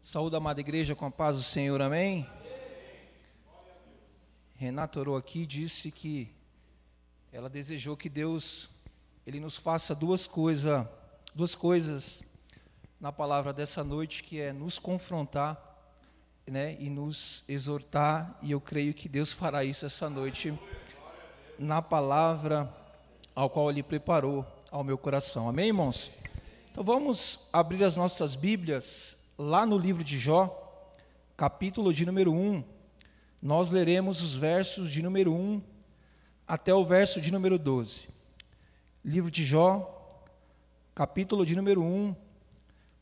Saúde, amada igreja, com a paz do Senhor, amém? Renata orou aqui e disse que ela desejou que Deus, Ele nos faça duas coisas na palavra dessa noite, que é nos confrontar, né, e nos exortar, e eu creio que Deus fará isso essa noite, na palavra ao qual Ele preparou ao meu coração, amém, irmãos? Então vamos abrir as nossas Bíblias lá no livro de Jó, capítulo de número 1, nós leremos os versos de número 1 até o verso de número 12. Livro de Jó, capítulo de número 1,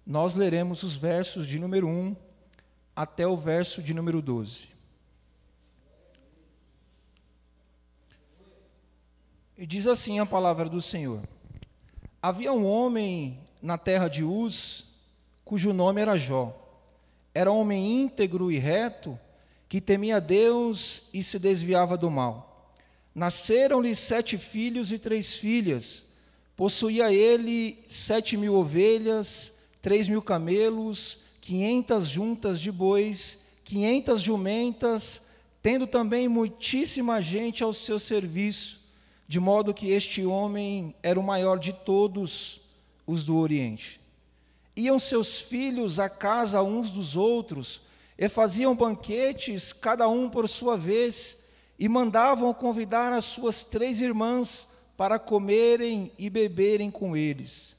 nós leremos os versos de número 1 até o verso de número 12. E diz assim a palavra do Senhor: Havia um homem na terra de Uz, cujo nome era Jó. Era um homem íntegro e reto, que temia Deus e se desviava do mal. Nasceram-lhe 7 filhos e 3 filhas. Possuía ele 7.000 ovelhas, 3.000 camelos, 500 juntas de bois, 500 jumentas, tendo também muitíssima gente ao seu serviço, de modo que este homem era o maior de todos os do Oriente. Iam seus filhos à casa uns dos outros, e faziam banquetes, cada um por sua vez, e mandavam convidar as suas 3 irmãs para comerem e beberem com eles.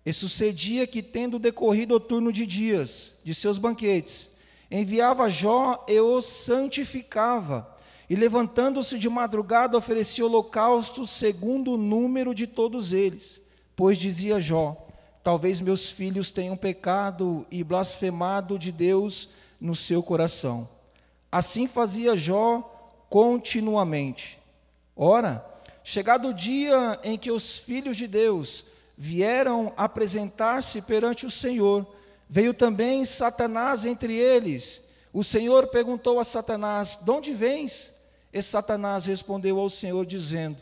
E sucedia que, tendo decorrido o turno de dias de seus banquetes, enviava Jó e os santificava, e levantando-se de madrugada oferecia holocaustos segundo o número de todos eles. Pois dizia Jó: talvez meus filhos tenham pecado e blasfemado de Deus no seu coração. Assim fazia Jó continuamente. Ora, chegado o dia em que os filhos de Deus vieram apresentar-se perante o Senhor, veio também Satanás entre eles. O Senhor perguntou a Satanás: de onde vens? E Satanás respondeu ao Senhor, dizendo: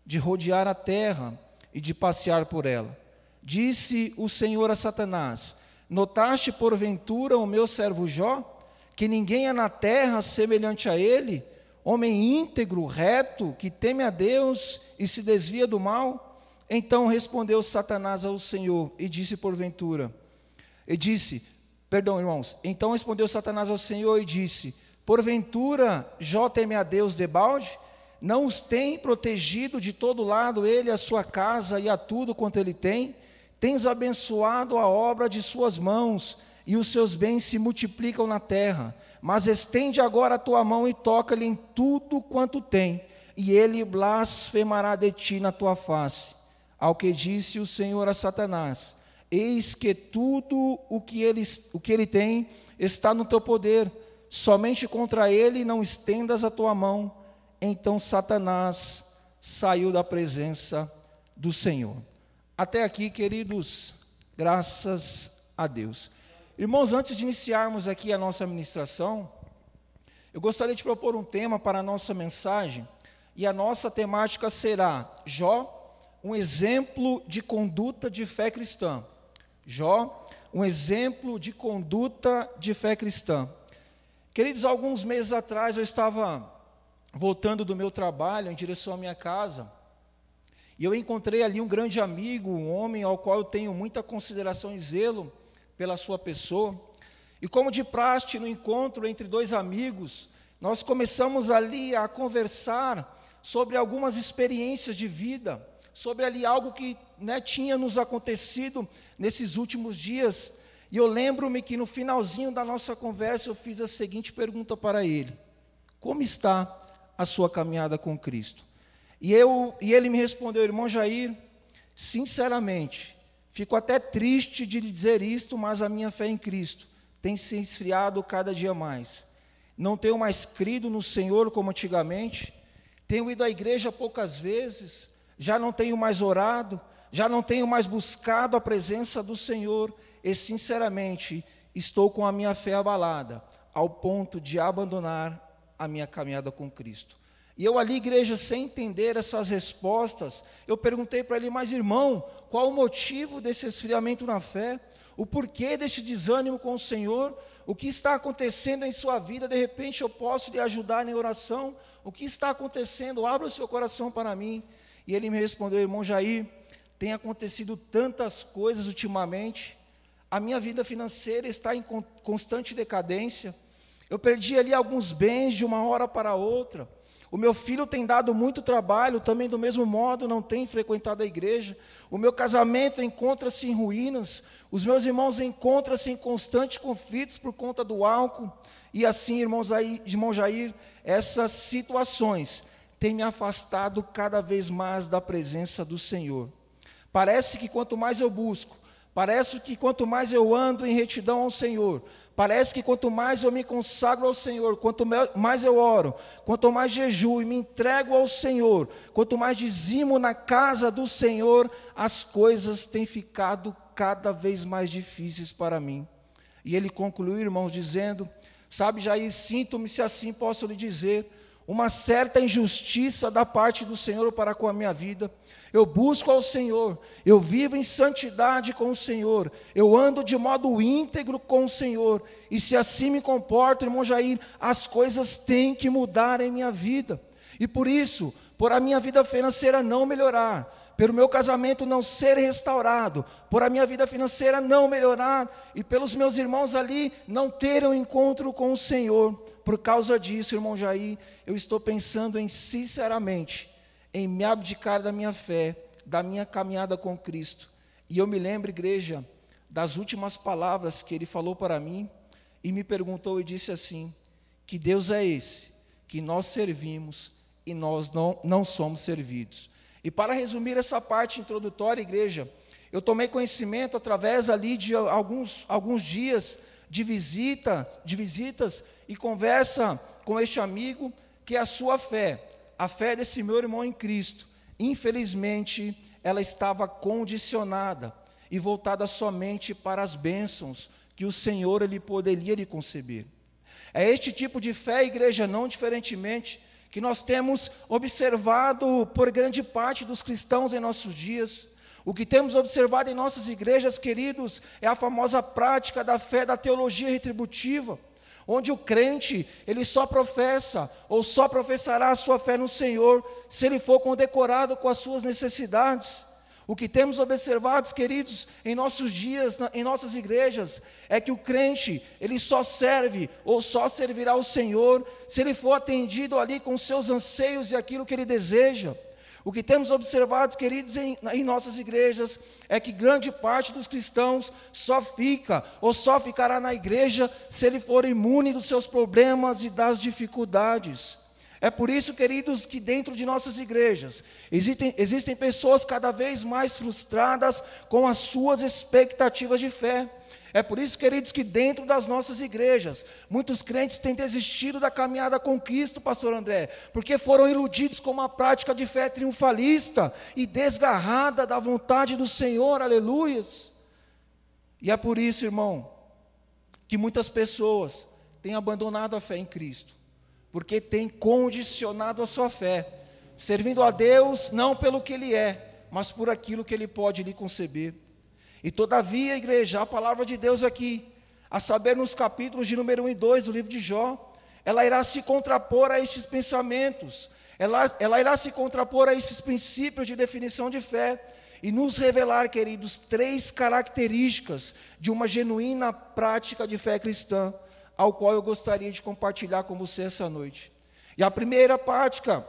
de rodear a terra e de passear por ela. Disse o Senhor a Satanás: notaste porventura o meu servo Jó, que ninguém há na terra semelhante a ele, homem íntegro, reto, que teme a Deus e se desvia do mal? Então respondeu Satanás ao Senhor e disse então respondeu Satanás ao Senhor e disse: porventura Jó teme a Deus debalde? Não os tem protegido de todo lado ele, a sua casa e a tudo quanto ele tem? Tens abençoado a obra de suas mãos, e os seus bens se multiplicam na terra. Mas estende agora a tua mão e toca-lhe em tudo quanto tem, e ele blasfemará de ti na tua face. Ao que disse o Senhor a Satanás: eis que tudo o que ele tem está no teu poder, somente contra ele não estendas a tua mão. Então Satanás saiu da presença do Senhor. Até aqui, queridos, graças a Deus. Irmãos, antes de iniciarmos aqui a nossa ministração, eu gostaria de propor um tema para a nossa mensagem, e a nossa temática será Jó, um exemplo de conduta de fé cristã. Jó, um exemplo de conduta de fé cristã. Queridos, alguns meses atrás eu estava voltando do meu trabalho em direção à minha casa, e eu encontrei ali um grande amigo, um homem ao qual eu tenho muita consideração e zelo pela sua pessoa. E como de praxe no encontro entre 2 amigos, nós começamos ali a conversar sobre algumas experiências de vida, sobre ali algo que tinha nos acontecido nesses últimos dias. E eu lembro-me que no finalzinho da nossa conversa eu fiz a seguinte pergunta para ele: como está a sua caminhada com Cristo? E ele me respondeu: irmão Jair, sinceramente, fico até triste de lhe dizer isto, mas a minha fé em Cristo tem se esfriado cada dia mais. Não tenho mais crido no Senhor como antigamente, tenho ido à igreja poucas vezes, já não tenho mais orado, já não tenho mais buscado a presença do Senhor, e sinceramente estou com a minha fé abalada, ao ponto de abandonar a minha caminhada com Cristo. E eu ali, igreja, sem entender essas respostas, eu perguntei para ele: mas irmão, qual o motivo desse esfriamento na fé? o porquê deste desânimo com o Senhor, o que está acontecendo em sua vida, de repente eu posso lhe ajudar em oração, o que está acontecendo, abra o seu coração para mim. E ele me respondeu: irmão Jair, tem acontecido tantas coisas ultimamente, a minha vida financeira está em constante decadência, eu perdi ali alguns bens de uma hora para outra, o meu filho tem dado muito trabalho, também do mesmo modo não tem frequentado a igreja, o meu casamento encontra-se em ruínas, os meus irmãos encontram-se em constantes conflitos por conta do álcool, e assim, irmão Jair, essas situações têm me afastado cada vez mais da presença do Senhor. Parece que quanto mais eu busco, parece que quanto mais eu ando em retidão ao Senhor, parece que quanto mais eu me consagro ao Senhor, quanto mais eu oro, quanto mais jejuo e me entrego ao Senhor, quanto mais dizimo na casa do Senhor, as coisas têm ficado cada vez mais difíceis para mim. E ele concluiu, irmãos, dizendo: sabe, Jair, sinto-me, se assim posso lhe dizer, uma certa injustiça da parte do Senhor para com a minha vida. Eu busco ao Senhor, eu vivo em santidade com o Senhor, eu ando de modo íntegro com o Senhor, e se assim me comporto, irmão Jair, as coisas têm que mudar em minha vida. E por isso, por a minha vida financeira não melhorar, pelo meu casamento não ser restaurado, por a minha vida financeira não melhorar, e pelos meus irmãos ali não terem um encontro com o Senhor, por causa disso, irmão Jair, eu estou pensando em, sinceramente, em me abdicar da minha fé, da minha caminhada com Cristo. E eu me lembro, igreja, das últimas palavras que ele falou para mim, e me perguntou e disse assim: que Deus é esse, que nós servimos e nós não somos servidos. E para resumir essa parte introdutória, igreja, eu tomei conhecimento através ali de alguns dias de visitas e conversa com este amigo, que a sua fé, a fé desse meu irmão em Cristo, infelizmente, ela estava condicionada e voltada somente para as bênçãos que o Senhor ele poderia lhe conceber. É este tipo de fé, igreja, não diferentemente, que nós temos observado por grande parte dos cristãos em nossos dias. O que temos observado em nossas igrejas, queridos, é a famosa prática da fé da teologia retributiva, onde o crente, ele só professa, ou só professará a sua fé no Senhor, se ele for condecorado com as suas necessidades. O que temos observado, queridos, em nossos dias, em nossas igrejas, é que o crente, ele só serve, ou só servirá ao Senhor, se ele for atendido ali com seus anseios e aquilo que ele deseja. O que temos observado, queridos, em nossas igrejas, é que grande parte dos cristãos só fica, ou só ficará na igreja, se ele for imune dos seus problemas e das dificuldades. É por isso, queridos, que dentro de nossas igrejas, existem pessoas cada vez mais frustradas com as suas expectativas de fé. É por isso, queridos, que dentro das nossas igrejas, muitos crentes têm desistido da caminhada com Cristo, pastor André, porque foram iludidos com uma prática de fé triunfalista e desgarrada da vontade do Senhor, aleluias. E é por isso, irmão, que muitas pessoas têm abandonado a fé em Cristo, porque têm condicionado a sua fé, servindo a Deus não pelo que Ele é, mas por aquilo que Ele pode lhe conceber. E todavia, igreja, a palavra de Deus aqui, a saber nos capítulos de número 1 e 2 do livro de Jó, ela irá se contrapor a estes pensamentos, ela irá se contrapor a esses princípios de definição de fé, e nos revelar, queridos, 3 características de uma genuína prática de fé cristã, ao qual eu gostaria de compartilhar com você essa noite. E a primeira prática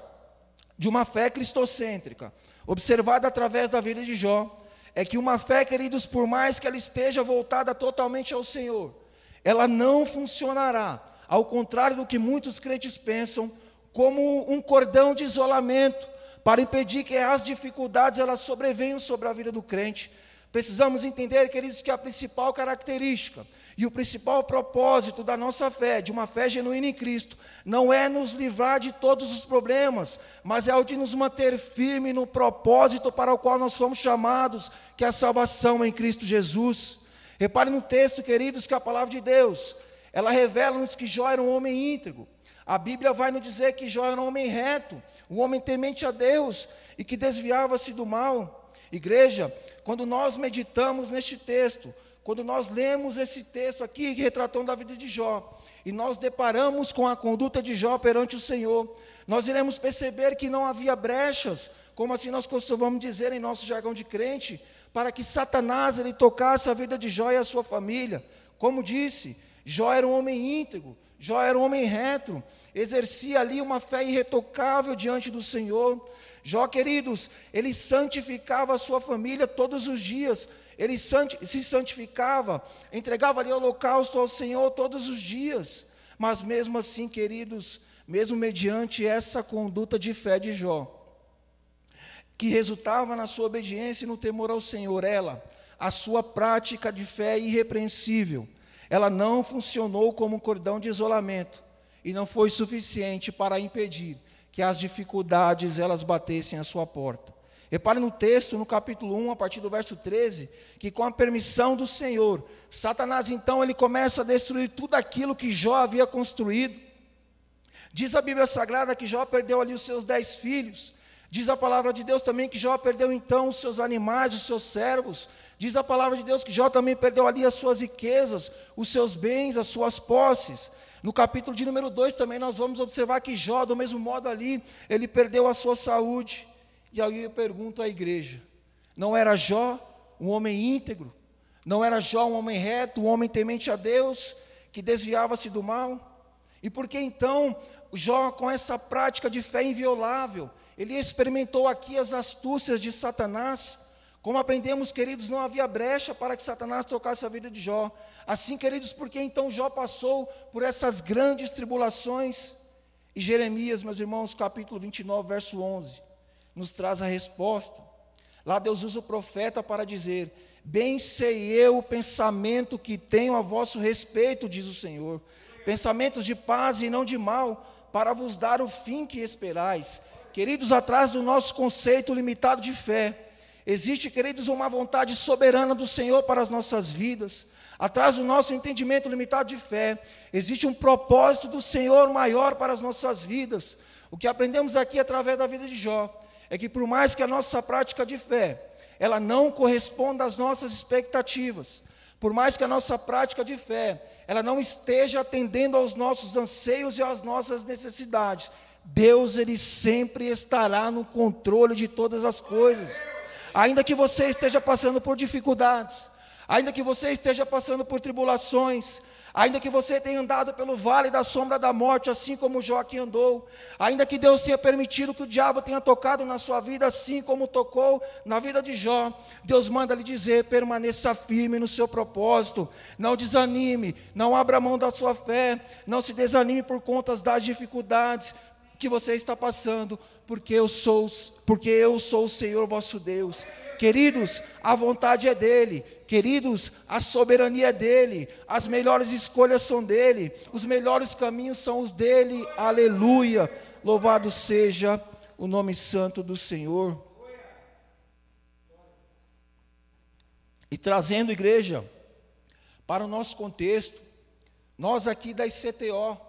de uma fé cristocêntrica, observada através da vida de Jó, é que uma fé, queridos, por mais que ela esteja voltada totalmente ao Senhor, ela não funcionará, ao contrário do que muitos crentes pensam, como um cordão de isolamento, para impedir que as dificuldades elas sobrevenham sobre a vida do crente. Precisamos entender, queridos, que a principal característica e o principal propósito da nossa fé, de uma fé genuína em Cristo, não é nos livrar de todos os problemas, mas é o de nos manter firme no propósito para o qual nós fomos chamados, que é a salvação em Cristo Jesus. Repare no texto, queridos, que a palavra de Deus, ela revela-nos que Jó era um homem íntegro. A Bíblia vai nos dizer que Jó era um homem reto, um homem temente a Deus e que desviava-se do mal. Igreja, quando nós meditamos neste texto, quando nós lemos esse texto aqui, retratando a vida de Jó, e nós deparamos com a conduta de Jó perante o Senhor, nós iremos perceber que não havia brechas, como assim nós costumamos dizer em nosso jargão de crente, para que Satanás ele tocasse a vida de Jó e a sua família. Como disse, Jó era um homem íntegro, Jó era um homem reto, exercia ali uma fé irretocável diante do Senhor. Jó, queridos, ele santificava a sua família todos os dias, ele se santificava, entregava ali holocausto ao Senhor todos os dias, mas mesmo assim, queridos, mesmo mediante essa conduta de fé de Jó, que resultava na sua obediência e no temor ao Senhor, a sua prática de fé irrepreensível, ela não funcionou como um cordão de isolamento, e não foi suficiente para impedir que as dificuldades elas batessem à sua porta. Repare no texto, no capítulo 1, a partir do verso 13, que com a permissão do Senhor, Satanás então ele começa a destruir tudo aquilo que Jó havia construído. Diz a Bíblia Sagrada que Jó perdeu ali os seus 10 filhos, diz a palavra de Deus também que Jó perdeu então os seus animais, os seus servos, diz a palavra de Deus que Jó também perdeu ali as suas riquezas, os seus bens, as suas posses. No capítulo de número 2 também nós vamos observar que Jó, do mesmo modo ali, ele perdeu a sua saúde. E aí eu pergunto à igreja, não era Jó um homem íntegro? Não era Jó um homem reto, um homem temente a Deus, que desviava-se do mal? E por que então Jó, com essa prática de fé inviolável, ele experimentou aqui as astúcias de Satanás? Como aprendemos, queridos, não havia brecha para que Satanás tocasse a vida de Jó. Assim, queridos, porque então Jó passou por essas grandes tribulações? E Jeremias, meus irmãos, capítulo 29, verso 11, nos traz a resposta. Lá Deus usa o profeta para dizer: bem sei eu o pensamento que tenho a vosso respeito, diz o Senhor, pensamentos de paz e não de mal, para vos dar o fim que esperais. Queridos, atrás do nosso conceito limitado de fé, existe, queridos, uma vontade soberana do Senhor para as nossas vidas. Atrás do nosso entendimento limitado de fé, existe um propósito do Senhor maior para as nossas vidas. O que aprendemos aqui através da vida de Jó, é que por mais que a nossa prática de fé, ela não corresponda às nossas expectativas, por mais que a nossa prática de fé, ela não esteja atendendo aos nossos anseios e às nossas necessidades, Deus, Ele sempre estará no controle de todas as coisas. Ainda que você esteja passando por dificuldades, ainda que você esteja passando por tribulações, ainda que você tenha andado pelo vale da sombra da morte, assim como Jó aqui andou, ainda que Deus tenha permitido que o diabo tenha tocado na sua vida, assim como tocou na vida de Jó, Deus manda lhe dizer: permaneça firme no seu propósito, não desanime, não abra mão da sua fé, não se desanime por conta das dificuldades que você está passando, porque eu sou o Senhor vosso Deus. Queridos, a vontade é dEle. Queridos, a soberania é dEle. As melhores escolhas são dEle. Os melhores caminhos são os dEle. Aleluia. Louvado seja o nome santo do Senhor. E trazendo, igreja, para o nosso contexto, nós aqui da ICTO,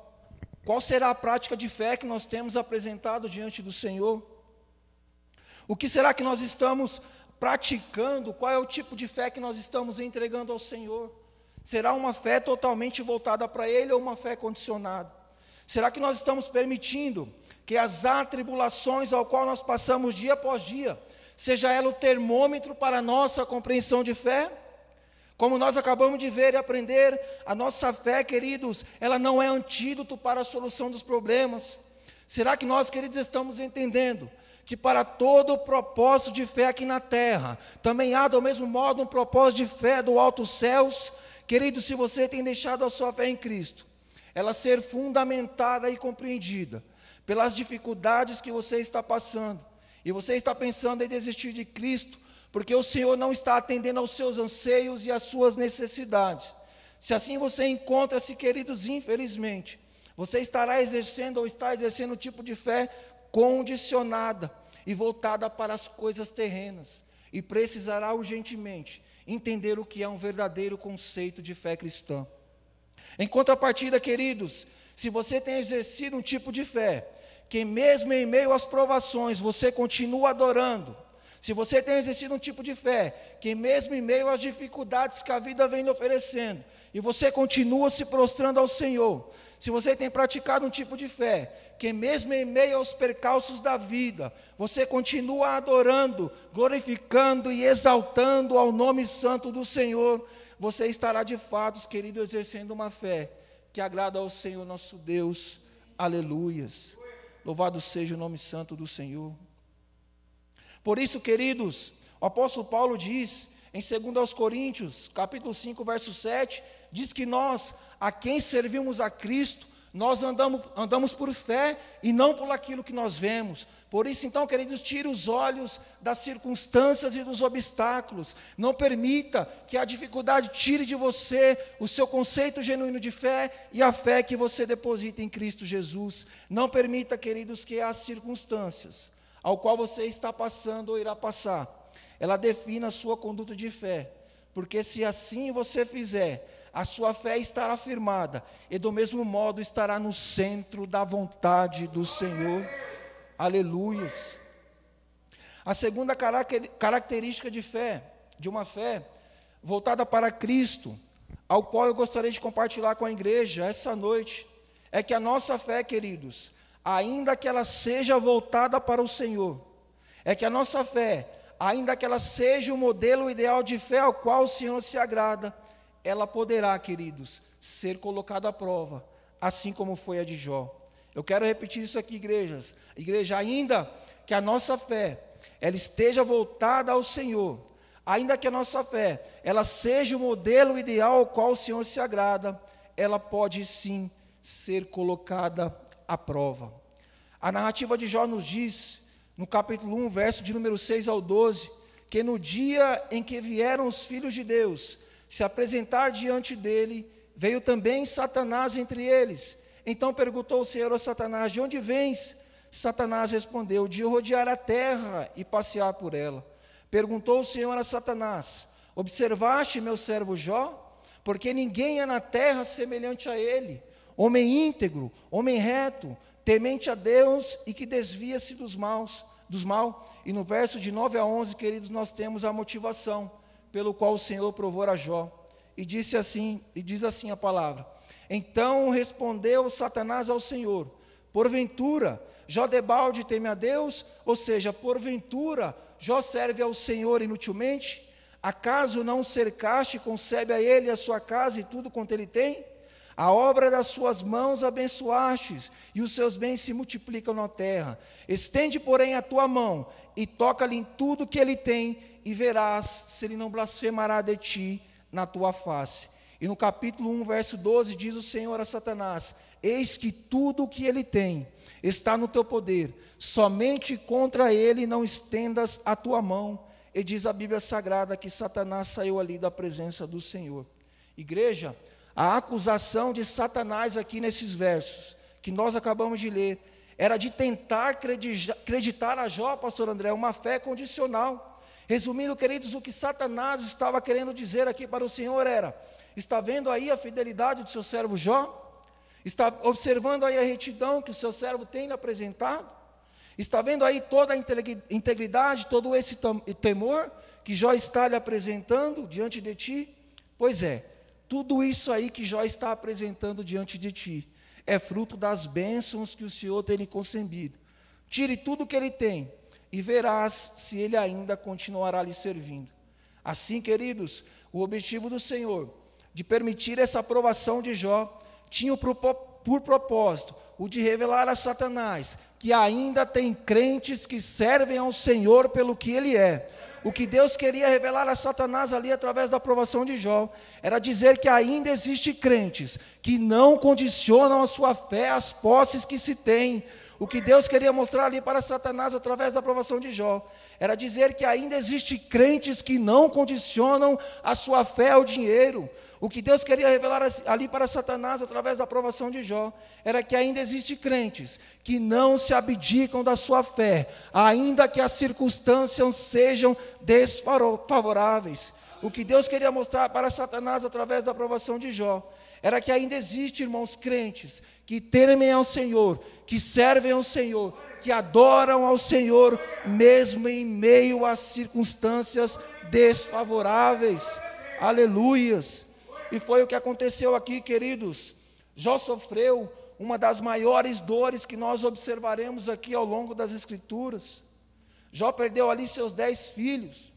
qual será a prática de fé que nós temos apresentado diante do Senhor? O que será que nós estamos praticando? Qual é o tipo de fé que nós estamos entregando ao Senhor? Será uma fé totalmente voltada para Ele ou uma fé condicionada? Será que nós estamos permitindo que as atribulações ao qual nós passamos dia após dia, seja ela o termômetro para a nossa compreensão de fé? Como nós acabamos de ver e aprender, a nossa fé, queridos, ela não é antídoto para a solução dos problemas. Será que nós, queridos, estamos entendendo que para todo o propósito de fé aqui na terra, também há do mesmo modo um propósito de fé do alto céus? Queridos, se você tem deixado a sua fé em Cristo, ela ser fundamentada e compreendida pelas dificuldades que você está passando, e você está pensando em desistir de Cristo, porque o Senhor não está atendendo aos seus anseios e às suas necessidades. Se assim você encontra-se, queridos, infelizmente, você estará exercendo ou está exercendo um tipo de fé condicionada e voltada para as coisas terrenas, e precisará urgentemente entender o que é um verdadeiro conceito de fé cristã. Em contrapartida, queridos, se você tem exercido um tipo de fé, que mesmo em meio às provações você continua adorando, Se você tem exercido um tipo de fé, que mesmo em meio às dificuldades que a vida vem lhe oferecendo, e você continua se prostrando ao Senhor, se você tem praticado um tipo de fé, que mesmo em meio aos percalços da vida, você continua adorando, glorificando e exaltando ao nome santo do Senhor, você estará de fato, querido, exercendo uma fé que agrada ao Senhor nosso Deus. Aleluias. Louvado seja o nome santo do Senhor. Por isso, queridos, o apóstolo Paulo diz, em 2 Coríntios, capítulo 5, verso 7, diz que nós, a quem servimos a Cristo, nós andamos por fé e não por aquilo que nós vemos. Por isso, então, queridos, tire os olhos das circunstâncias e dos obstáculos. Não permita que a dificuldade tire de você o seu conceito genuíno de fé e a fé que você deposita em Cristo Jesus. Não permita, queridos, que as circunstâncias ao qual você está passando ou irá passar, ela defina a sua conduta de fé. Porque se assim você fizer, a sua fé estará firmada e do mesmo modo estará no centro da vontade do Senhor. Aleluias. A segunda característica de fé, de uma fé voltada para Cristo, ao qual eu gostaria de compartilhar com a igreja essa noite, é que a nossa fé, queridos, ainda que ela seja voltada para o Senhor, é que a nossa fé, ainda que ela seja o modelo ideal de fé ao qual o Senhor se agrada, ela poderá, queridos, ser colocada à prova, assim como foi a de Jó. Eu quero repetir isso aqui, igreja, ainda que a nossa fé, ela esteja voltada ao Senhor, ainda que a nossa fé, ela seja o modelo ideal ao qual o Senhor se agrada, ela pode sim ser colocada à prova. A narrativa de Jó nos diz, no capítulo 1, verso de número 6 ao 12, que no dia em que vieram os filhos de Deus se apresentar diante dele, veio também Satanás entre eles. Então perguntou o Senhor a Satanás: de onde vens? Satanás respondeu: de rodear a terra e passear por ela. Perguntou o Senhor a Satanás: observaste meu servo Jó? Porque ninguém é na terra semelhante a ele, homem íntegro, homem reto, temente a Deus e que desvia-se dos mal. E no verso de 9 a 11, queridos, nós temos a motivação pelo qual o Senhor provou a Jó. E diz assim a palavra: então respondeu Satanás ao Senhor: porventura Jó debalde teme a Deus? Ou seja, porventura Jó serve ao Senhor inutilmente? Acaso não o cercaste e concebe a ele a sua casa e tudo quanto ele tem? A obra das suas mãos abençoastes, e os seus bens se multiplicam na terra. Estende, porém, a tua mão, e toca-lhe em tudo que ele tem, e verás se ele não blasfemará de ti na tua face. E no capítulo 1, verso 12, diz o Senhor a Satanás: eis que tudo o que ele tem está no teu poder, somente contra ele não estendas a tua mão. E diz a Bíblia Sagrada que Satanás saiu ali da presença do Senhor. Igreja, a acusação de Satanás aqui nesses versos, que nós acabamos de ler, era de tentar acreditar a Jó, pastor André, uma fé condicional. Resumindo, queridos, o que Satanás estava querendo dizer aqui para o Senhor era: está vendo aí a fidelidade do seu servo Jó? Está observando aí a retidão que o seu servo tem lhe apresentado? Está vendo aí toda a integridade, todo esse temor que Jó está lhe apresentando diante de ti? Pois é, tudo isso aí que Jó está apresentando diante de ti é fruto das bênçãos que o Senhor tem lhe concedido. Tire tudo o que ele tem e verás se ele ainda continuará lhe servindo. Assim, queridos, o objetivo do Senhor de permitir essa aprovação de Jó tinha por propósito o de revelar a Satanás que ainda tem crentes que servem ao Senhor pelo que ele é. O que Deus queria revelar a Satanás ali através da aprovação de Jó era dizer que ainda existe crentes que não condicionam a sua fé às posses que se tem. O que Deus queria mostrar ali para Satanás através da aprovação de Jó era dizer que ainda existe crentes que não condicionam a sua fé ao dinheiro. O que Deus queria revelar ali para Satanás através da aprovação de Jó era que ainda existe crentes que não se abdicam da sua fé, ainda que as circunstâncias sejam desfavoráveis. O que Deus queria mostrar para Satanás através da aprovação de Jó era que ainda existe, irmãos, crentes que temem ao Senhor, que servem ao Senhor, que adoram ao Senhor, mesmo em meio às circunstâncias desfavoráveis. Aleluias! E foi o que aconteceu aqui, queridos. Jó sofreu uma das maiores dores que nós observaremos aqui ao longo das Escrituras. Jó perdeu ali seus 10 filhos.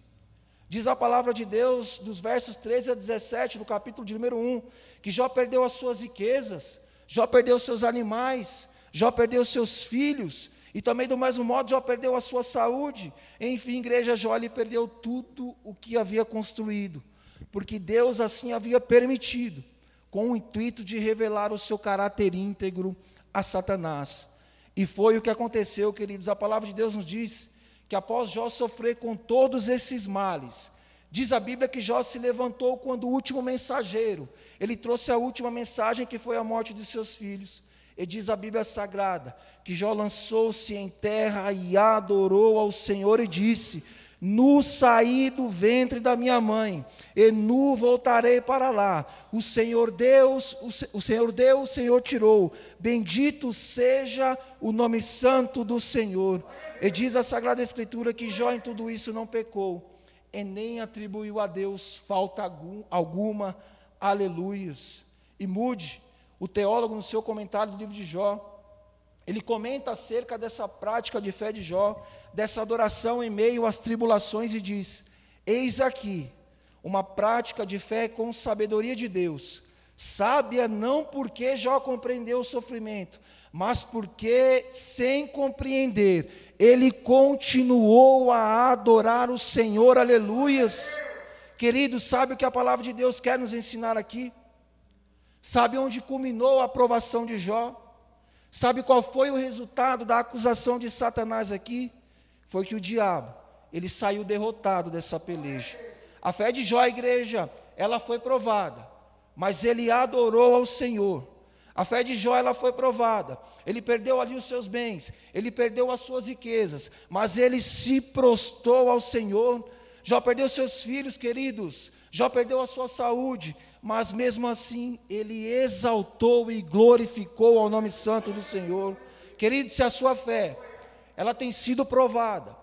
Diz a palavra de Deus, dos versos 13 a 17, do capítulo de número 1, que Jó perdeu as suas riquezas, Jó perdeu seus animais, Jó perdeu seus filhos, e também do mesmo modo Jó perdeu a sua saúde. Enfim, igreja, Jó ele perdeu tudo o que havia construído, porque Deus assim havia permitido, com o intuito de revelar o seu caráter íntegro a Satanás. E foi o que aconteceu, queridos. A palavra de Deus nos diz que após Jó sofrer com todos esses males, diz a Bíblia que Jó se levantou quando o último mensageiro, ele trouxe a última mensagem, que foi a morte de seus filhos. E diz a Bíblia Sagrada que Jó lançou-se em terra e adorou ao Senhor e disse: nu saí do ventre da minha mãe, e nu voltarei para lá. O Senhor Deus, o Senhor deu, o Senhor tirou. Bendito seja o nome santo do Senhor. E diz a Sagrada Escritura que Jó em tudo isso não pecou, e nem atribuiu a Deus falta alguma. Aleluias. E Moody, o teólogo, no seu comentário do livro de Jó, ele comenta acerca dessa prática de fé de Jó, dessa adoração em meio às tribulações, e diz: eis aqui uma prática de fé com sabedoria de Deus, sábia não porque Jó compreendeu o sofrimento, mas porque, sem compreender, ele continuou a adorar o Senhor. Aleluias. Queridos, sabe o que a palavra de Deus quer nos ensinar aqui? Sabe onde culminou a aprovação de Jó? Sabe qual foi o resultado da acusação de Satanás aqui? Foi que o diabo, ele saiu derrotado dessa peleja. A fé de Jó, igreja, ela foi provada, mas ele adorou ao Senhor. A fé de Jó, ela foi provada. Ele perdeu ali os seus bens, ele perdeu as suas riquezas, mas ele se prostrou ao Senhor. Jó perdeu seus filhos, queridos, Jó perdeu a sua saúde, mas mesmo assim, ele exaltou e glorificou ao nome santo do Senhor. Querido, se a sua fé, ela tem sido provada,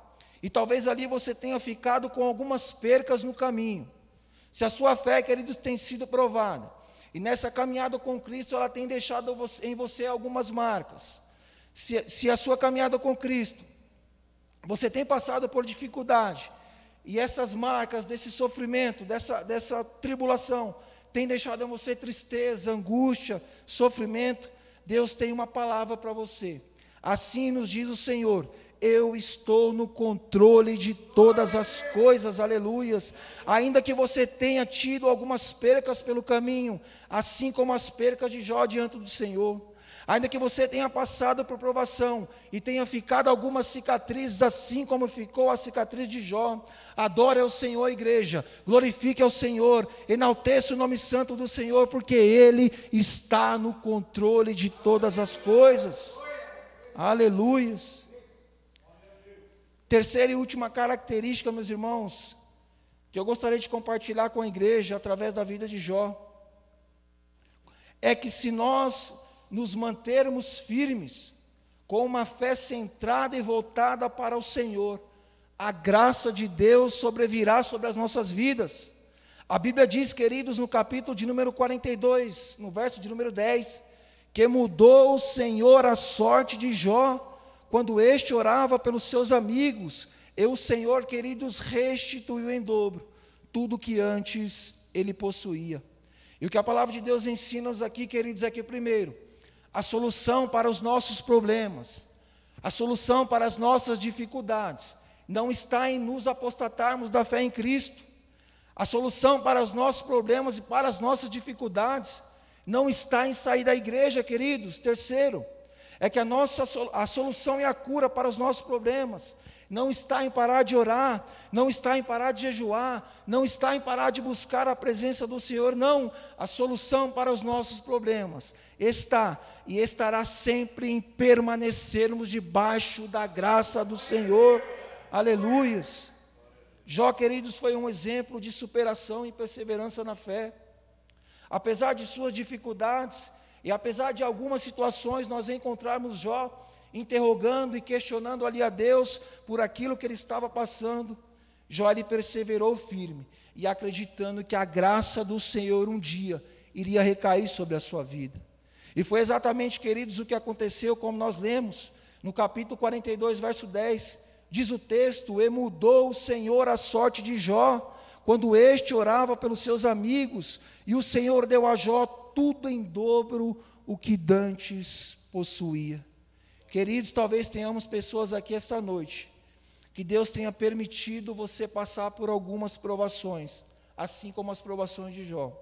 e talvez ali você tenha ficado com algumas percas no caminho. Se a sua fé, queridos, tem sido provada, e nessa caminhada com Cristo, ela tem deixado em você algumas marcas. Se a sua caminhada com Cristo, você tem passado por dificuldade, e essas marcas desse sofrimento, dessa tribulação, tem deixado em você tristeza, angústia, sofrimento, Deus tem uma palavra para você. Assim nos diz o Senhor: eu estou no controle de todas as coisas. Aleluias. Ainda que você tenha tido algumas percas pelo caminho, assim como as percas de Jó diante do Senhor, ainda que você tenha passado por provação e tenha ficado algumas cicatrizes, assim como ficou a cicatriz de Jó, adore ao Senhor, igreja, glorifique ao Senhor, enalteça o nome santo do Senhor, porque Ele está no controle de todas as coisas. Aleluias. Terceira e última característica, meus irmãos, que eu gostaria de compartilhar com a igreja através da vida de Jó, é que se nós nos mantermos firmes, com uma fé centrada e voltada para o Senhor, a graça de Deus sobrevirá sobre as nossas vidas. A Bíblia diz, queridos, no capítulo de número 42, no verso de número 10, que mudou o Senhor a sorte de Jó, quando este orava pelos seus amigos, e o Senhor, queridos, restituiu em dobro tudo que antes ele possuía. E o que a palavra de Deus ensina-nos aqui, queridos, é que primeiro, a solução para os nossos problemas, a solução para as nossas dificuldades, não está em nos apostatarmos da fé em Cristo. A solução para os nossos problemas e para as nossas dificuldades não está em sair da igreja, queridos. Terceiro, é que a solução e a cura para os nossos problemas não está em parar de orar, não está em parar de jejuar, não está em parar de buscar a presença do Senhor. Não, a solução para os nossos problemas está e estará sempre em permanecermos debaixo da graça do Senhor. Aleluias. Jó, queridos, foi um exemplo de superação e perseverança na fé. apesar de suas dificuldades, e apesar de algumas situações, nós encontrarmos Jó interrogando e questionando ali a Deus por aquilo que ele estava passando, Jó ele perseverou firme e acreditando que a graça do Senhor um dia iria recair sobre a sua vida. E foi exatamente, queridos, o que aconteceu, como nós lemos no capítulo 42, verso 10, diz o texto: e mudou o Senhor a sorte de Jó, quando este orava pelos seus amigos, e o Senhor deu a Jó tudo em dobro o que dantes possuía. Queridos, talvez tenhamos pessoas aqui esta noite, que Deus tenha permitido você passar por algumas provações, assim como as provações de Jó.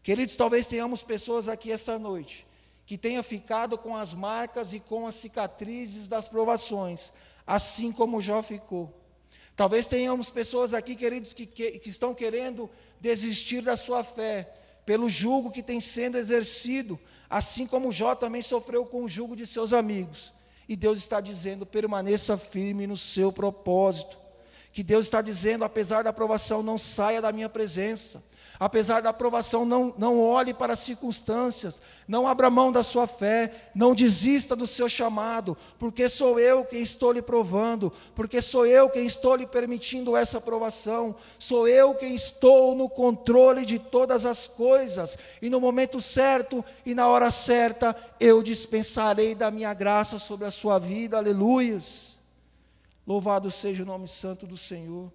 Queridos, talvez tenhamos pessoas aqui esta noite, que tenha ficado com as marcas e com as cicatrizes das provações, assim como Jó ficou. Talvez tenhamos pessoas aqui, queridos, que estão querendo desistir da sua fé, pelo jugo que tem sendo exercido, assim como Jó também sofreu com o jugo de seus amigos. E Deus está dizendo: permaneça firme no seu propósito. Que Deus está dizendo: apesar da provação, não saia da minha presença. Apesar da provação, não olhe para as circunstâncias, não abra mão da sua fé, não desista do seu chamado, porque sou eu quem estou lhe provando, porque sou eu quem estou lhe permitindo essa provação, sou eu quem estou no controle de todas as coisas, e no momento certo e na hora certa, eu dispensarei da minha graça sobre a sua vida, aleluias. Louvado seja o nome santo do Senhor.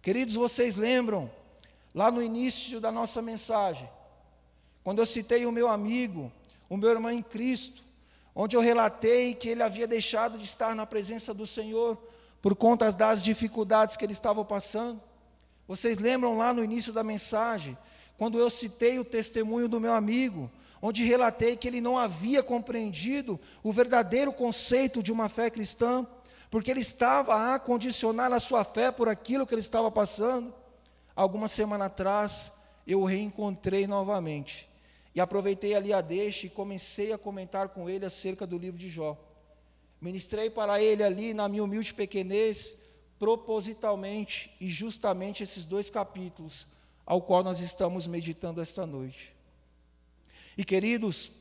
Queridos, vocês lembram, lá no início da nossa mensagem, quando eu citei o meu amigo, o meu irmão em Cristo, onde eu relatei que ele havia deixado de estar na presença do Senhor, por conta das dificuldades que ele estava passando? Vocês lembram lá no início da mensagem, quando eu citei o testemunho do meu amigo, onde relatei que ele não havia compreendido o verdadeiro conceito de uma fé cristã, porque ele estava a condicionar a sua fé por aquilo que ele estava passando? Alguma semana atrás, eu o reencontrei novamente, e aproveitei ali a deixa e comecei a comentar com ele acerca do livro de Jó. Ministrei para ele ali, na minha humilde pequenez, propositalmente e justamente esses 2 capítulos, ao qual nós estamos meditando esta noite. E queridos,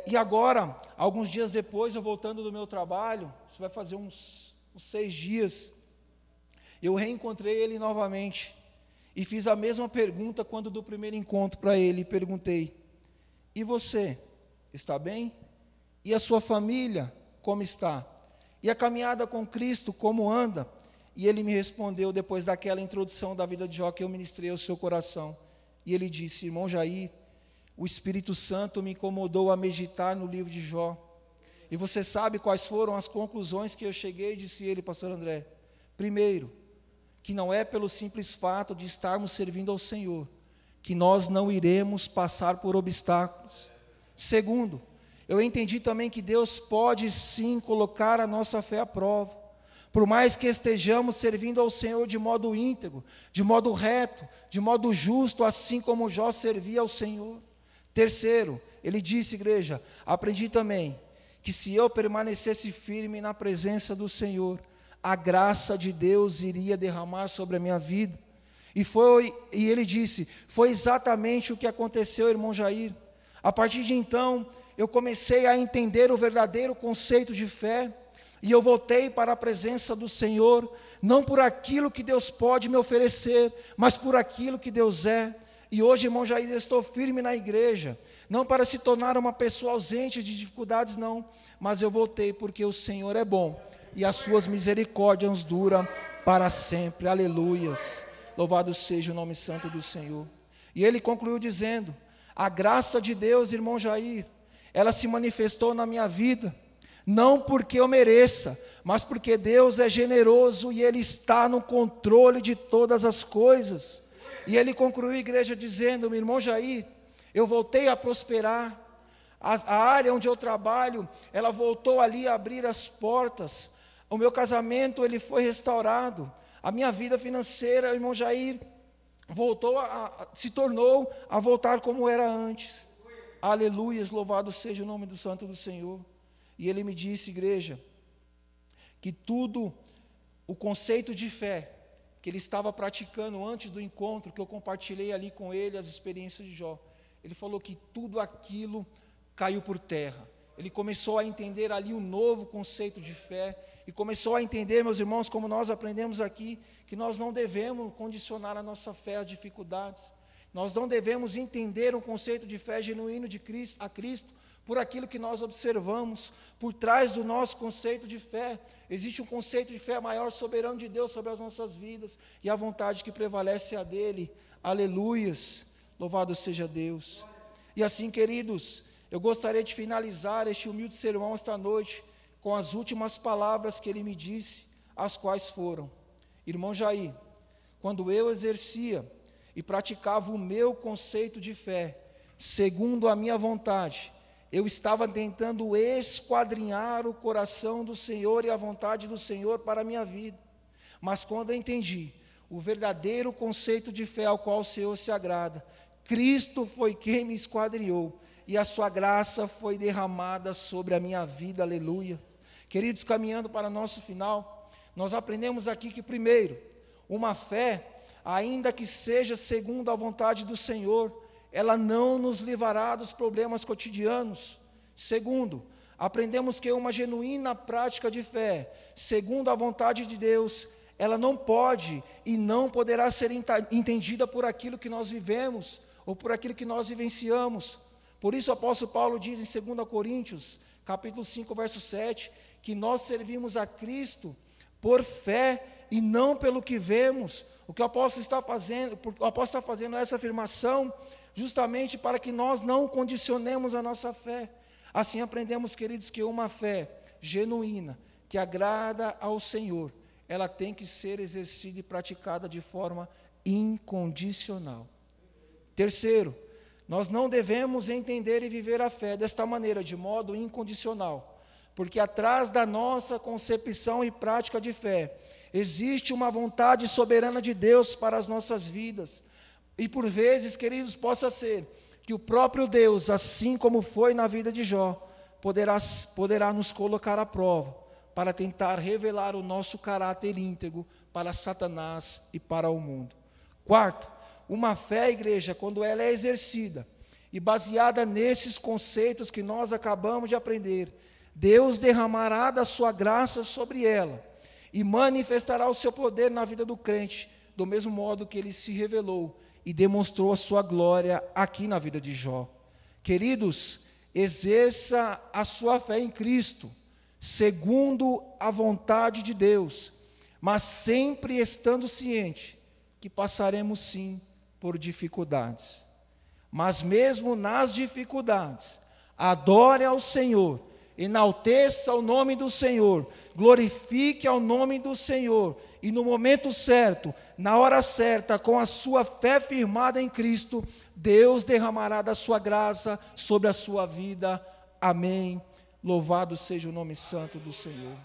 e agora, alguns dias depois, eu voltando do meu trabalho, isso vai fazer uns 6 dias, eu reencontrei ele novamente, e fiz a mesma pergunta quando do primeiro encontro para ele, perguntei: e você, está bem? E a sua família, como está? E a caminhada com Cristo, como anda? E ele me respondeu, depois daquela introdução da vida de Jó que eu ministrei ao seu coração, e ele disse: irmão Jair, o Espírito Santo me incomodou a meditar no livro de Jó, e você sabe quais foram as conclusões que eu cheguei, disse ele, pastor André. Primeiro, que não é pelo simples fato de estarmos servindo ao Senhor, que nós não iremos passar por obstáculos. Segundo, eu entendi também que Deus pode sim colocar a nossa fé à prova, por mais que estejamos servindo ao Senhor de modo íntegro, de modo reto, de modo justo, assim como Jó servia ao Senhor. Terceiro, ele disse, igreja, aprendi também, que se eu permanecesse firme na presença do Senhor, a graça de Deus iria derramar sobre a minha vida. E ele disse, foi exatamente o que aconteceu, irmão Jair. A partir de então, eu comecei a entender o verdadeiro conceito de fé, e eu voltei para a presença do Senhor, não por aquilo que Deus pode me oferecer, mas por aquilo que Deus é. E hoje, irmão Jair, eu estou firme na igreja, não para se tornar uma pessoa ausente de dificuldades, não, mas eu voltei porque o Senhor é bom, e as suas misericórdias duram para sempre, aleluias, louvado seja o nome santo do Senhor. E ele concluiu dizendo, a graça de Deus, irmão Jair, ela se manifestou na minha vida, não porque eu mereça, mas porque Deus é generoso e Ele está no controle de todas as coisas. E ele concluiu, igreja, dizendo, meu irmão Jair, eu voltei a prosperar, a área onde eu trabalho, ela voltou ali a abrir as portas, o meu casamento ele foi restaurado, a minha vida financeira, irmão Jair, se tornou a voltar como era antes. Aleluias, louvado seja o nome do santo do Senhor. E ele me disse, igreja, que tudo, o conceito de fé, que ele estava praticando antes do encontro, que eu compartilhei ali com ele as experiências de Jó. Ele falou que tudo aquilo caiu por terra. Ele começou a entender ali um novo conceito de fé, e começou a entender, meus irmãos, como nós aprendemos aqui, que nós não devemos condicionar a nossa fé às dificuldades. Nós não devemos entender um conceito de fé genuíno de Cristo, a Cristo, por aquilo que nós observamos. Por trás do nosso conceito de fé, existe um conceito de fé maior, soberano de Deus sobre as nossas vidas, e a vontade que prevalece é a dele. Aleluias, louvado seja Deus. E assim, queridos, eu gostaria de finalizar este humilde sermão esta noite, com as últimas palavras que ele me disse, as quais foram: irmão Jair, quando eu exercia e praticava o meu conceito de fé, segundo a minha vontade, eu estava tentando esquadrinhar o coração do Senhor e a vontade do Senhor para a minha vida. Mas quando eu entendi o verdadeiro conceito de fé ao qual o Senhor se agrada, Cristo foi quem me esquadrinhou, e a sua graça foi derramada sobre a minha vida, aleluia. Queridos, caminhando para nosso final, nós aprendemos aqui que, primeiro, uma fé, ainda que seja segundo a vontade do Senhor, ela não nos livrará dos problemas cotidianos. Segundo, aprendemos que uma genuína prática de fé, segundo a vontade de Deus, ela não pode e não poderá ser entendida por aquilo que nós vivemos, ou por aquilo que nós vivenciamos. Por isso o apóstolo Paulo diz em 2 Coríntios, capítulo 5, verso 7, que nós servimos a Cristo por fé e não pelo que vemos. O que o apóstolo está fazendo é essa afirmação, justamente para que nós não condicionemos a nossa fé. Assim aprendemos, queridos, que uma fé genuína, que agrada ao Senhor, ela tem que ser exercida e praticada de forma incondicional. Terceiro, nós não devemos entender e viver a fé desta maneira, de modo incondicional, porque atrás da nossa concepção e prática de fé, existe uma vontade soberana de Deus para as nossas vidas. E por vezes, queridos, possa ser que o próprio Deus, assim como foi na vida de Jó, poderá nos colocar à prova, para tentar revelar o nosso caráter íntegro para Satanás e para o mundo. Quarto, uma fé, igreja, quando ela é exercida e baseada nesses conceitos que nós acabamos de aprender, Deus derramará da sua graça sobre ela e manifestará o seu poder na vida do crente, do mesmo modo que ele se revelou e demonstrou a sua glória aqui na vida de Jó. Queridos, exerça a sua fé em Cristo, segundo a vontade de Deus, mas sempre estando ciente que passaremos sim por dificuldades. Mas mesmo nas dificuldades, adore ao Senhor, enalteça o nome do Senhor, glorifique ao nome do Senhor, e no momento certo, na hora certa, com a sua fé firmada em Cristo, Deus derramará da sua graça sobre a sua vida. Amém. Louvado seja o nome santo do Senhor.